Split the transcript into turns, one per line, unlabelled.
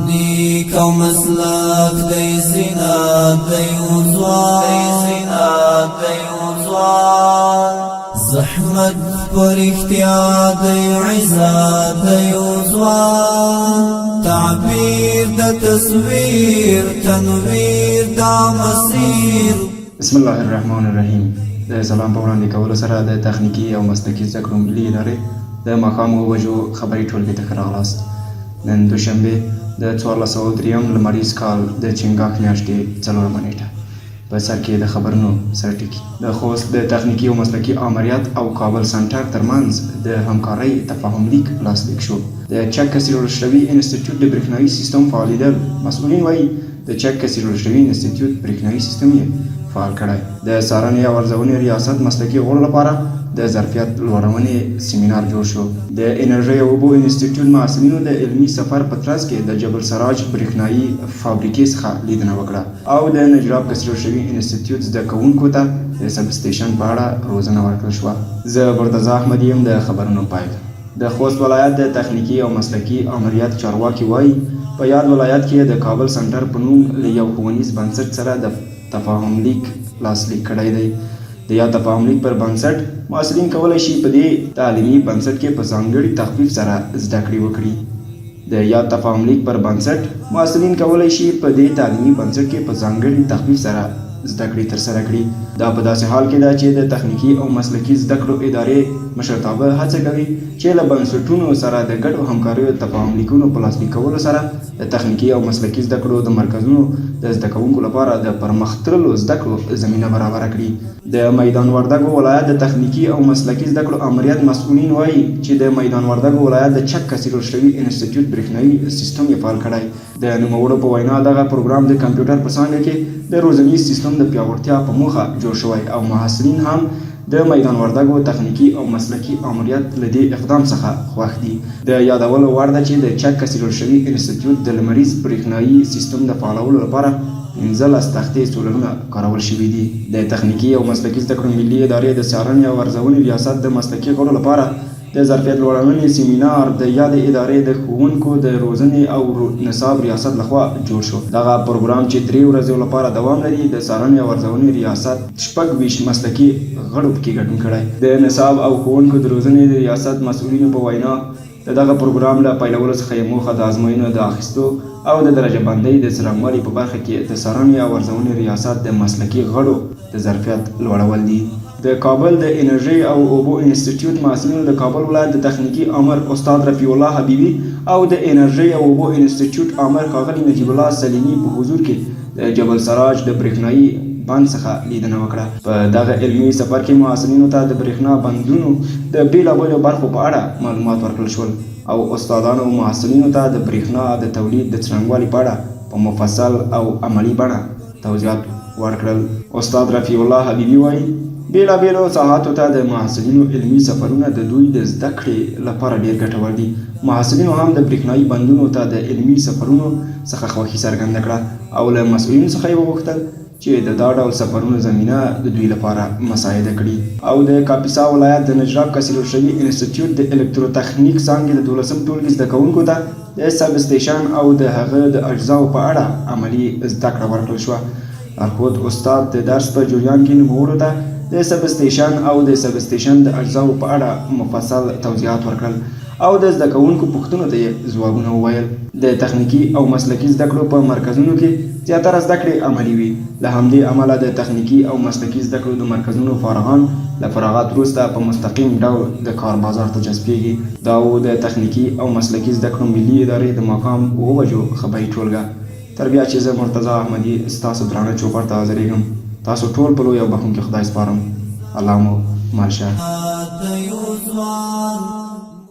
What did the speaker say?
نیک او مسلک دی زینات دی ځوان زحمت پر اختیار دی عزت دی ځوان تعبیر د تصویر تنویر دا مسیر.
بسم الله الرحمن الرحیم. د سلام په وړاندې کولو سره د تخنیکی او مسلکي زده کړو ملي ادارې د ماښام 9 بجو خبري ټولګي ته راغلاست. نن دوشنبه د 1403 لمریز کال د چنګاښ میاشتې 4مه نیټه. په سر کې د خبرونو سرټکی. د خوست د تخنیکی او مسلکي آمریت او کابل سنټر ترمنځ د همکارۍ تفاهم لیک لاسلیک شو. د چک کثیر الرشدوي انسټیټیوټ د برېښنایي سیستم فعالیدل مسؤلین وایي د چک کثیر الرشدوي انسټیټیوټ برېښنایي سیستم یې فعال کړی. د څارنې او ارزونې ریاست مسلکي غړو لپاره د ظرفیت لوړونې سیمینار جوړ شو. د انرژۍ او اوبو انسټیټیوټ محصلینو د علمي سفر په ترڅ کې د جبل سراج برېښنایي فابریکې څخه لیدنه وکړه او د نجراب کثیر الرشدوي انسټیټیوټ زده کوونکو ته د سب سټیشن په اړه روزنه ورکړل شوه. زه مرتضی احمد یم. د خبرونو پایله. د خوست ولایت د تخنیکی او مسلکي آمریت چارواکي وایي په یاد ولایت کې د کابل سنټر په نوم له یو ښوونیز بنسټ سره د تفاهم لیک لاسلیک کړی دی. د یا تفاهم لیک پر بنسټ محصلین کولی شي په دې تعلیمي بنسټ کې په ځانګړي تخفیف سره زده کړې وکړي. د یا تفاهم لیک پر بنسټ محصلین کولی شي په دې تعلیمي بنسټ کې په ځانګړي تخفیف سره زده کړې ترسره کړي. دا په داسې حال کې ده چې د تخنیکی او مسلکي زده کړو ادارې مشرتابه هڅه کوي چې له بنسټونو سره د ګډو همکاریو تفاهم لیکونو په لاسلیک کولو سره د تخنیکی او مسلکي زده کړو د مرکزونو د زده کوونکو لپاره د پرمخ تللو زده کړو زمینه برابره کړي. د میدان وردګو ولایت د تخنیکی او مسلکي زده کړو امریت مسؤلین وایي چې د میدان وردګو ولایت د چک کثیر الرشدوي انسټیټیوټ برېښنایي سیستم یې فعال کړی. د نوموړو په وینا دغه پروګرام د کمپیوټر په څانګه کې د روزنیز سیستم د پیاوړتیا په موخه جوړ شوی او محصلین هم د میدان وردګو تخنیکی او مسلکي آمریت له دې اقدام څخه خوښ دي. د یادولو وړ ده چې د چک کثیر الرشدوي انسټیټیوټ د لمریز برېښنایي سیستم د فعالولو لپاره 15 تختې سولرونه کارول شوي دي. د تخنیکی او مسلکي زده کړو ملي ادارې د څارنې او ارزونې ریاست د مسلکي غړو لپاره د ظرفیت لوړونې سیمینار د یادې ادارې د ښوونکو د روزنې او نصاب ریاست لخوا جوړ شو. دغه پروګرام چې 3 ورځې لپاره دوام لري د څارنې او ارزونې ریاست 26 مسلکي غړو پکې ګډون کړی. د نصاب او ښوونکو د روزنې د ریاست مسؤلینو په وینا دغه پروګرام له پیلولو څخه یې موخه د ازموینو د اخیستو او د درجه بندۍ د څرنګوالي په برخه کې د څارنې او ارزونې ریاست د مسلکي غړو د ظرفیت لوړول دي. د کابل د انرژۍ او اوبو انسټیټیوټ محصلینو د کابل ولایت د تخنیکی امر استاد رفیع الله حبیبي او د انرژۍ او اوبو انسټیټیوټ امر ښاغلي نجیب الله سلیمي په حضور کې د جبل سراج د برېښنایي بند څخه لیدنه وکړه. په دغه علمي سفر کې محصلینو ته د برېښنا بندونو د بیلابیلو برخو په اړه معلومات ورکړل شول او استادانو محصلینو ته د برېښنا د تولید د څرنګوالي په اړه په مفصل او عملي بڼه توضیحات ورکړل. استاد رفیع الله حبیبي وایي بیلابیلو ساحاتو ته د محصلینو علمي سفرونه د دوی د زده کړې لپاره ډېر ګټور دي. محصلینو هم د برېښنایي بندونو ته د علمي سفرونو څخه خوښي څرګنده کړه او له مسؤلینو څخه یې وغوښتل چې د دا ډول سفرونو زمینه د دوی لپاره مساعده کړي. او د کاپیسا ولایت د نجراب کثیر الرشدوي انسټیټیوټ د الکتروتخنیک څانګې د 12م ټولګي زده کوونکو ته د سب سټیشن او د هغه د اجزاو په اړه عملي زده کړه ورکړل شوه. لارښود استاد د درس په جریان کې نوموړو ته د سب سټیشن او د سب سټیشن د اجزاو په اړه مفصل توضیحات ورکړل او د زده کوونکو پوښتنو ته یې ځوابونه وویل. د تخنیکی او مسلکي زده کړو په مرکزونو کې زیاتره زده کړې عملي وي. له همدې امله د تخنیکی او مسلکي زده کړو د مرکزونو فارغان له فراغت وروسته په مستقیم ډول د کار بازار ته جذبېږي. دا و د تخنیکی او مسلکي زده کړو ملي ادارې د ماښام 9 بجو خبري ټولګه. تر بیا چې زه مرتضی احمدي ستاسو درانه چوپړ ته حاضرېږم. تاسو ټول په لوی او بخښونکي خدای سپارم. الله مو مل شه.